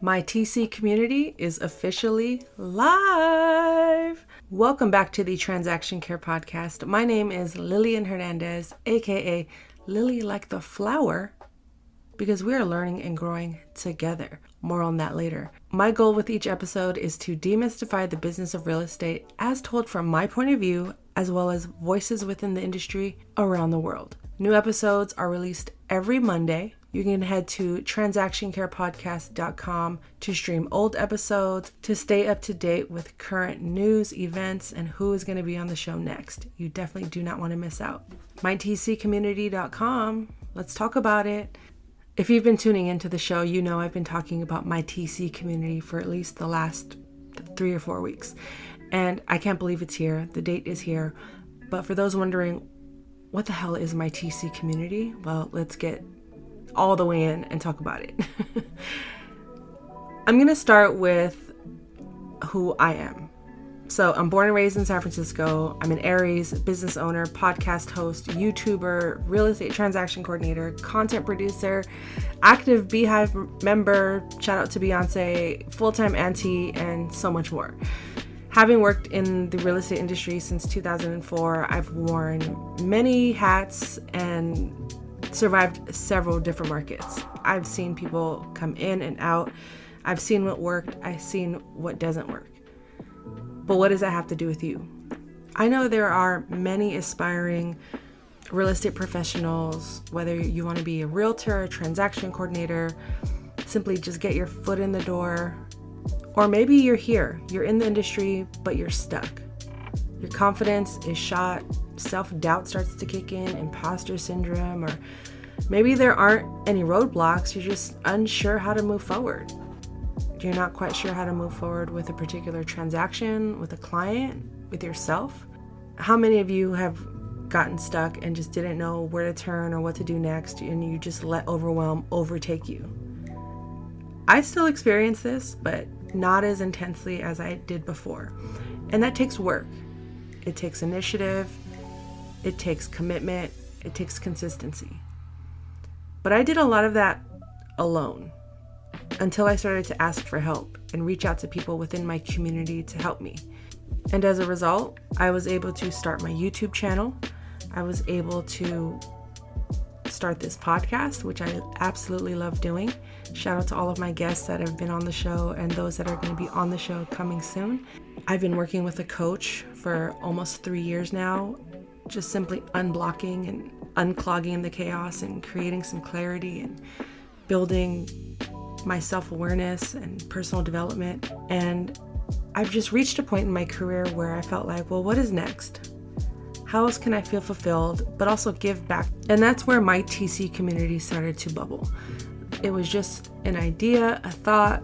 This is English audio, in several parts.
My TC community is officially live. Welcome back to the Transaction Care Podcast. My name is Lillian Hernandez, aka Lily like the flower, because we are learning and growing together. More on that later. My goal with each episode is to demystify the business of real estate as told from my point of view, as well as voices within the industry around the world. New episodes are released every Monday. You can head to transactioncarepodcast.com to stream old episodes, to stay up to date with current news, events, and who is going to be on the show next. You definitely do not want to miss out. mytccommunity.com. Let's talk about it. If you've been tuning into the show, you know I've been talking about my TC community for at least the last 3 or 4 weeks. And I can't believe it's here. The date is here. But for those wondering, what the hell is my TC community? Well, let's get all the way in and talk about it. I'm going to start with who I am. So I'm born and raised in San Francisco. I'm an Aries, business owner, podcast host, YouTuber, real estate transaction coordinator, content producer, active Beehive member, shout out to Beyonce, full-time auntie, and so much more. Having worked in the real estate industry since 2004, I've worn many hats and survived several different markets. I've seen people come in and out. I've seen what worked. I've seen what doesn't work. But what does that have to do with you? I know there are many aspiring real estate professionals, whether you want to be a realtor, a transaction coordinator, simply just get your foot in the door, or maybe you're here, you're in the industry, but you're stuck. Your confidence is shot, self-doubt starts to kick in, imposter syndrome, or maybe there aren't any roadblocks, you're just unsure how to move forward. You're not quite sure how to move forward with a particular transaction, with a client, with yourself. How many of you have gotten stuck and just didn't know where to turn or what to do next, and you just let overwhelm overtake you? I still experience this, but not as intensely as I did before. And that takes work. It takes initiative. It takes commitment. It takes consistency. But I did a lot of that alone until I started to ask for help and reach out to people within my community to help me. And as a result, I was able to start my YouTube channel. I was able to start this podcast, which I absolutely love doing. Shout out to all of my guests that have been on the show and those that are going to be on the show coming soon. I've been working with a coach for almost 3 years now, just simply unblocking and unclogging the chaos and creating some clarity and building my self-awareness and personal development. And I've just reached a point in my career where I felt like, well, what is next? How else can I feel fulfilled, but also give back? And that's where my TC community started to bubble. It was just an idea, a thought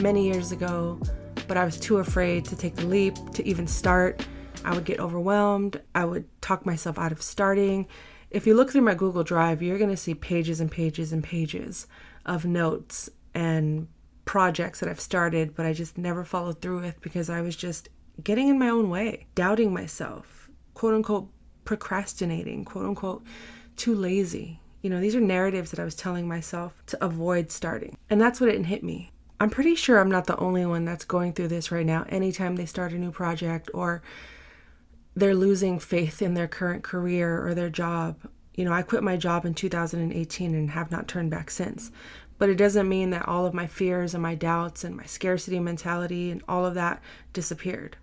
many years ago, but I was too afraid to take the leap, to even start. I would get overwhelmed. I would talk myself out of starting. If you look through my Google Drive, you're going to see pages and pages and pages of notes and projects that I've started, but I just never followed through with because I was just getting in my own way, doubting myself, quote unquote, procrastinating, quote unquote, too lazy. You know, these are narratives that I was telling myself to avoid starting. And that's what it hit me. I'm pretty sure I'm not the only one that's going through this right now. Anytime they start a new project or they're losing faith in their current career or their job. You know, I quit my job in 2018 and have not turned back since. But it doesn't mean that all of my fears and my doubts and my scarcity mentality and all of that disappeared.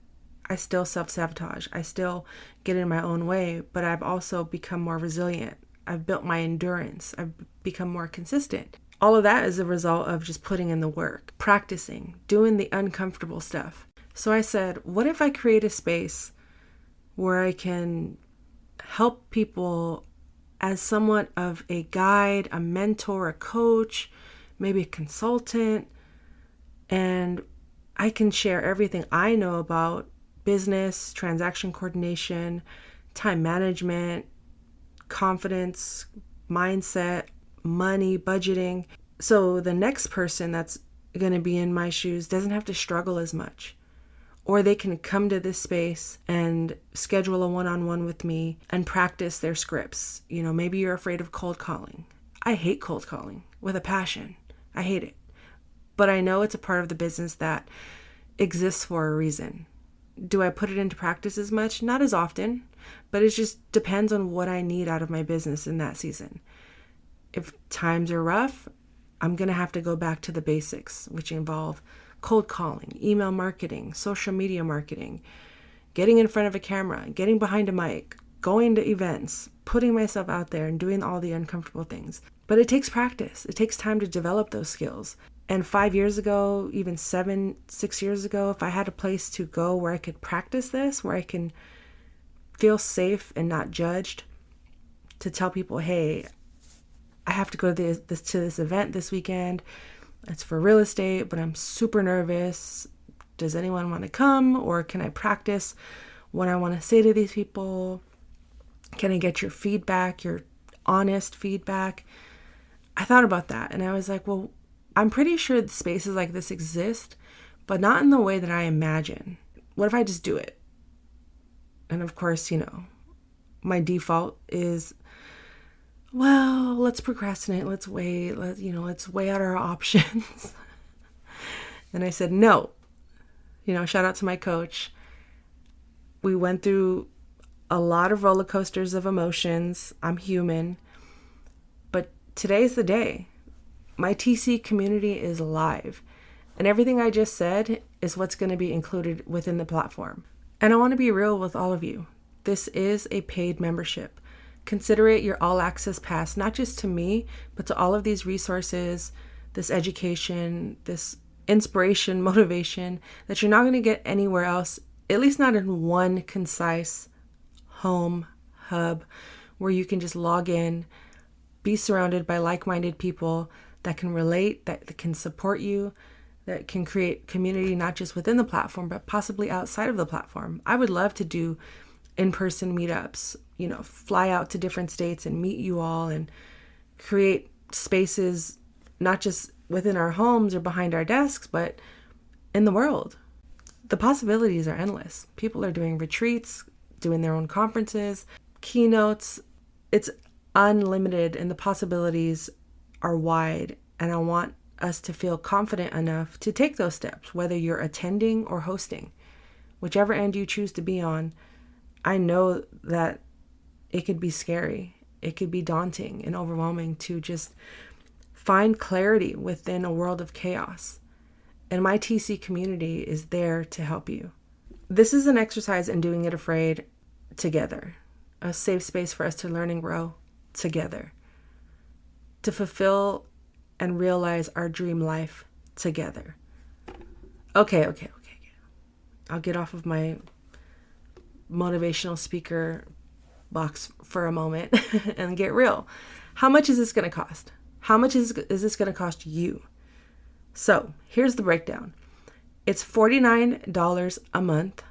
I still self-sabotage. I still get in my own way, but I've also become more resilient. I've built my endurance. I've become more consistent. All of that is a result of just putting in the work, practicing, doing the uncomfortable stuff. So I said, what if I create a space where I can help people as somewhat of a guide, a mentor, a coach, maybe a consultant, and I can share everything I know about business, transaction coordination, time management, confidence, mindset, money, budgeting. So the next person that's going to be in my shoes doesn't have to struggle as much. Or they can come to this space and schedule a one-on-one with me and practice their scripts. You know, maybe you're afraid of cold calling. I hate cold calling with a passion. I hate it. but I know it's a part of the business that exists for a reason. Do I put it into practice as much? Not as often, but it just depends on what I need out of my business in that season. If times are rough, I'm going to have to go back to the basics, which involve cold calling, email marketing, social media marketing, getting in front of a camera, getting behind a mic, going to events, putting myself out there and doing all the uncomfortable things. But it takes practice. It takes time to develop those skills. And 5 years ago, even 6 years ago, if I had a place to go where I could practice this, where I can feel safe and not judged, to tell people, hey, I have to go to this event this weekend. It's for real estate, but I'm super nervous. Does anyone want to come? Or can I practice what I want to say to these people? Can I get your feedback, your honest feedback? I thought about that and I was like, well, I'm pretty sure spaces like this exist, but not in the way that I imagine. What if I just do it? And of course, my default is, well, let's procrastinate. Let's wait. Let's weigh out our options. And I said, no. Shout out to my coach. We went through a lot of roller coasters of emotions. I'm human. But today's the day. My TC community is live. And everything I just said is what's going to be included within the platform. And I want to be real with all of you. This is a paid membership. Consider it your all access pass, not just to me, but to all of these resources, this education, this inspiration, motivation that you're not going to get anywhere else, at least not in one concise home hub where you can just log in, be surrounded by like-minded people that can relate, that can support you, that can create community not just within the platform, but possibly outside of the platform. I would love to do in-person meetups, fly out to different states and meet you all and create spaces, not just within our homes or behind our desks, but in the world. The possibilities are endless. People are doing retreats, doing their own conferences, keynotes. It's unlimited and the possibilities are wide. And I want us to feel confident enough to take those steps, whether you're attending or hosting, whichever end you choose to be on. I know that it could be scary. It could be daunting and overwhelming to just find clarity within a world of chaos. And my TC community is there to help you. This is an exercise in doing it afraid together, a safe space for us to learn and grow together, to fulfill and realize our dream life together. Okay. I'll get off of my motivational speaker box for a moment and get real. How much is this going to cost? How much is this going to cost you? So here's the breakdown. It's $49 a month.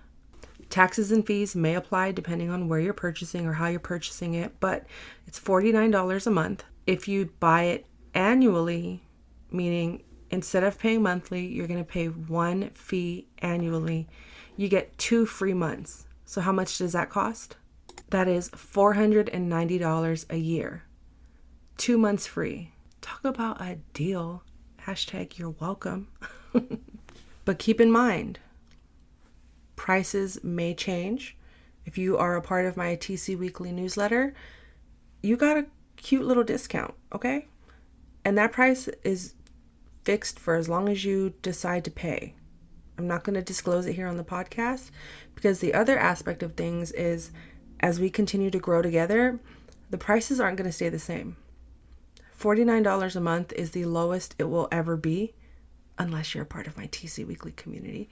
Taxes and fees may apply depending on where you're purchasing or how you're purchasing it, but it's $49 a month. If you buy it annually, meaning instead of paying monthly, you're going to pay one fee annually, you get 2 free months. So how much does that cost? That is $490 a year. 2 months free. Talk about a deal. # you're welcome. But keep in mind, prices may change. If you are a part of my TC Weekly newsletter, you got a cute little discount, okay? And that price is fixed for as long as you decide to pay. I'm not going to disclose it here on the podcast because the other aspect of things is as we continue to grow together, the prices aren't going to stay the same. $49 a month is the lowest it will ever be, unless you're a part of my TC Weekly community.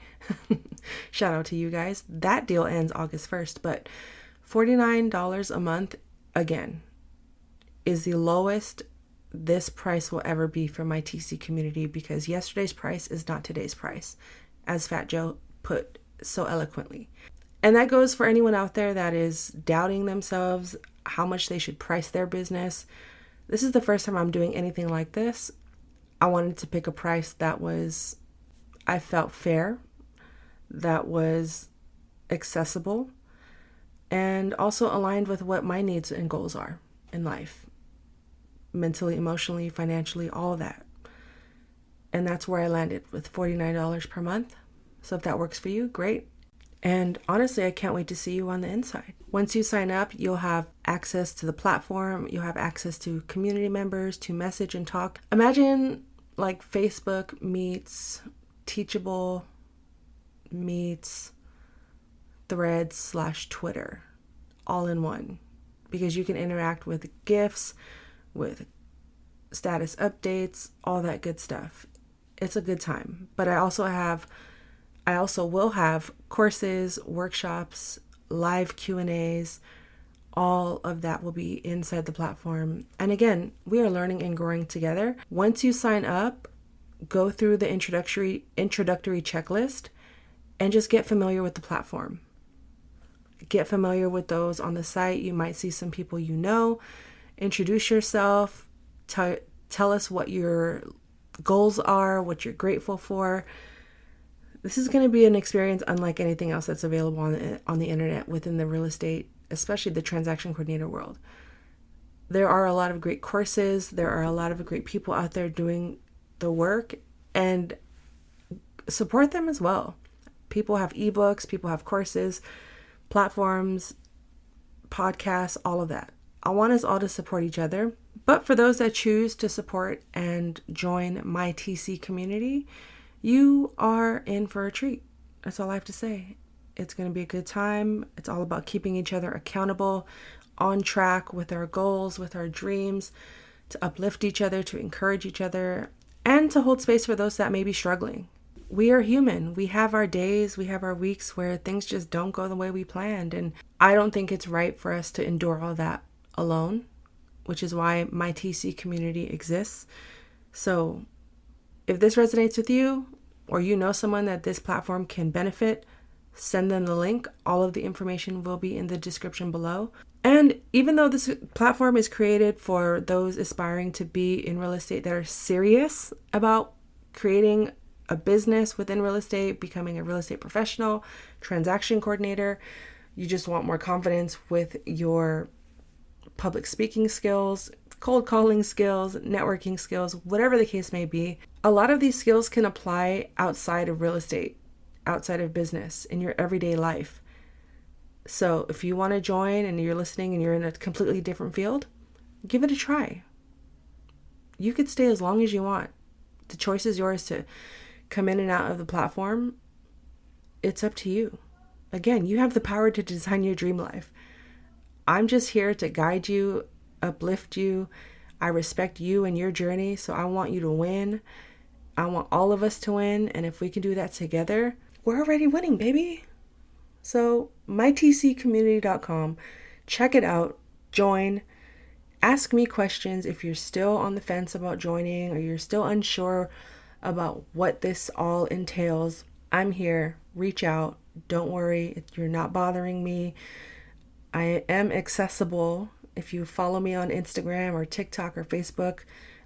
Shout out to you guys. That deal ends August 1st, but $49 a month, again, is the lowest this price will ever be for my TC community because yesterday's price is not today's price, as Fat Joe put so eloquently. And that goes for anyone out there that is doubting themselves, how much they should price their business. This is the first time I'm doing anything like this. I wanted to pick a price that I felt fair, that was accessible, and also aligned with what my needs and goals are in life. Mentally, emotionally, financially, all of that. And that's where I landed with $49 per month. So if that works for you, great. And honestly, I can't wait to see you on the inside. Once you sign up, you'll have access to the platform. You'll have access to community members to message and talk. Imagine like Facebook meets Teachable meets Threads/Twitter all in one, because you can interact with GIFs, with status updates, all that good stuff. It's a good time. But I also will have courses, workshops, live Q&As. All of that will be inside the platform. And again, we are learning and growing together. Once you sign up, go through the introductory checklist and just get familiar with the platform. Get familiar with those on the site. You might see some people you know. Introduce yourself. Tell us what your goals are, what you're grateful for. This is going to be an experience unlike anything else that's available on the internet within the real estate, especially the transaction coordinator world. There are a lot of great courses. There are a lot of great people out there doing the work, and support them as well. People have ebooks, people have courses, platforms, podcasts, all of that. I want us all to support each other. But for those that choose to support and join my TC community, you are in for a treat. That's all I have to say. It's going to be a good time. It's all about keeping each other accountable, on track with our goals, with our dreams, to uplift each other, to encourage each other, and to hold space for those that may be struggling. We are human. We have our days, we have our weeks where things just don't go the way we planned. And I don't think it's right for us to endure all that alone, which is why my TC community exists. So if this resonates with you, or you know someone that this platform can benefit, send them the link. All of the information will be in the description below. And even though this platform is created for those aspiring to be in real estate that are serious about creating a business within real estate, becoming a real estate professional, transaction coordinator, you just want more confidence with your public speaking skills, cold calling skills, networking skills, whatever the case may be. A lot of these skills can apply outside of real estate, outside of business, in your everyday life. So if you want to join and you're listening and you're in a completely different field, give it a try. You could stay as long as you want. The choice is yours to come in and out of the platform. It's up to you. Again, you have the power to design your dream life. I'm just here to guide you, uplift you. I respect you and your journey, so I want you to win. I want all of us to win, and if we can do that together, we're already winning, baby. So mytccommunity.com, check it out, join, ask me questions if you're still on the fence about joining or you're still unsure about what this all entails. I'm here, reach out, don't worry, you're not bothering me. I am accessible. If you follow me on Instagram or TikTok or Facebook,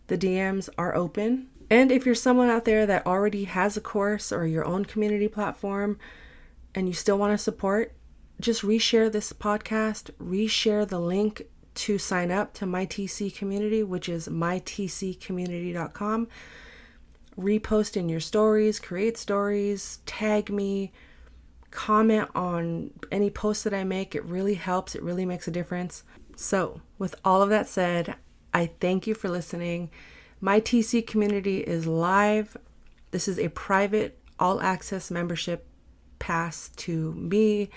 the DMs are open. And if you're someone out there that already has a course or your own community platform and you still want to support, just reshare this podcast, reshare the link to sign up to my TC community, which is mytccommunity.com. Repost in your stories, create stories, tag me, comment on any post that I make. It really helps. It really makes a difference. So with all of that said, I thank you for listening. My TC community is live. This is a private all access membership pass to me.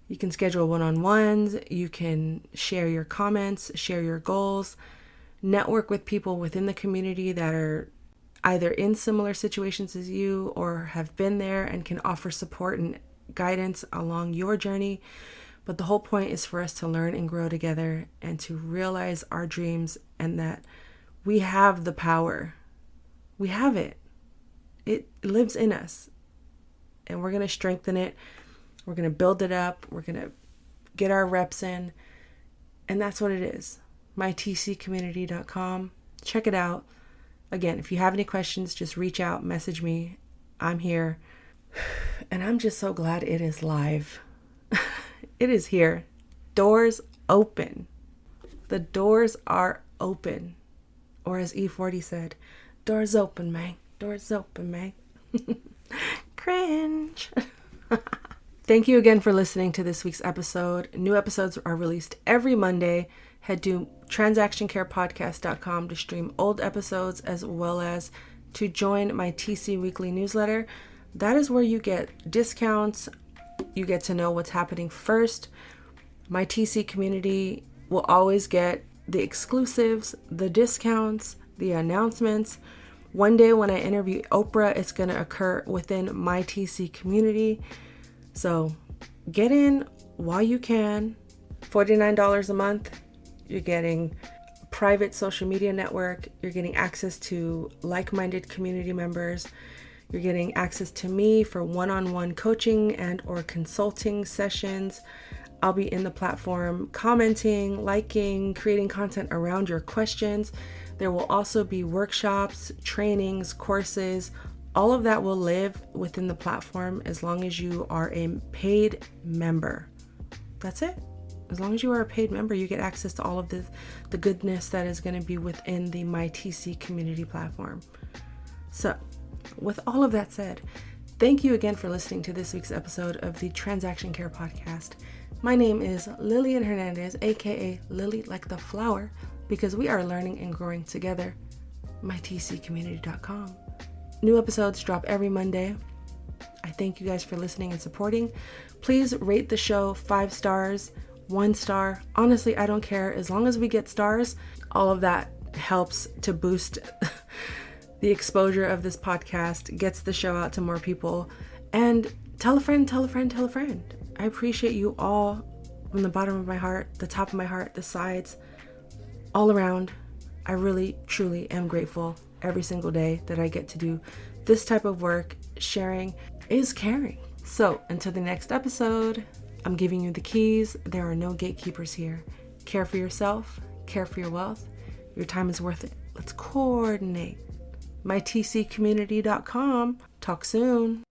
You can schedule one-on-ones. You can share your comments, share your goals, network with people within the community that are either in similar situations as you or have been there and can offer support and guidance along your journey. But the whole point is for us to learn and grow together and to realize our dreams, and that we have the power. We have it. It lives in us. And we're going to strengthen it. We're going to build it up. We're going to get our reps in. And that's what it is. mytccommunity.com. Check it out. Again, if you have any questions, just reach out, message me. I'm here. And I'm just so glad it is live. It is here. Doors open. The doors are open. Or as E40 said, doors open, man. Doors open, man. Cringe. Thank you again for listening to this week's episode. New episodes are released every Monday. Head to transactioncarepodcast.com to stream old episodes as well as to join my TC Weekly newsletter. That is where you get discounts. You get to know what's happening first. My TC community will always get the exclusives, the discounts, the announcements. One day when I interview Oprah, it's going to occur within my TC community. So get in while you can. $49 a month. You're getting a private social media network. You're getting access to like-minded community members. You're getting access to me for one-on-one coaching and or consulting sessions. I'll be in the platform commenting, liking, creating content around your questions. There will also be workshops, trainings, courses. All of that will live within the platform as long as you are a paid member. That's it. As long as you are a paid member, you get access to all of the goodness that is going to be within the MyTC community platform. So, with all of that said, thank you again for listening to this week's episode of the Transaction Care Podcast. My name is Lillian Hernandez, aka Lily like the flower, because we are learning and growing together. MyTCCommunity.com. New episodes drop every Monday. I thank you guys for listening and supporting. Please rate the show 5 stars, 1 star. Honestly, I don't care. As long as we get stars, all of that helps to boost the exposure of this podcast, gets the show out to more people. And tell a friend, tell a friend, tell a friend. I appreciate you all from the bottom of my heart, the top of my heart, the sides, all around. I really, truly am grateful every single day that I get to do this type of work. Sharing is caring. So until the next episode, I'm giving you the keys. There are no gatekeepers here. Care for yourself, care for your wealth. Your time is worth it. Let's coordinate. MyTCCommunity.com. Talk soon.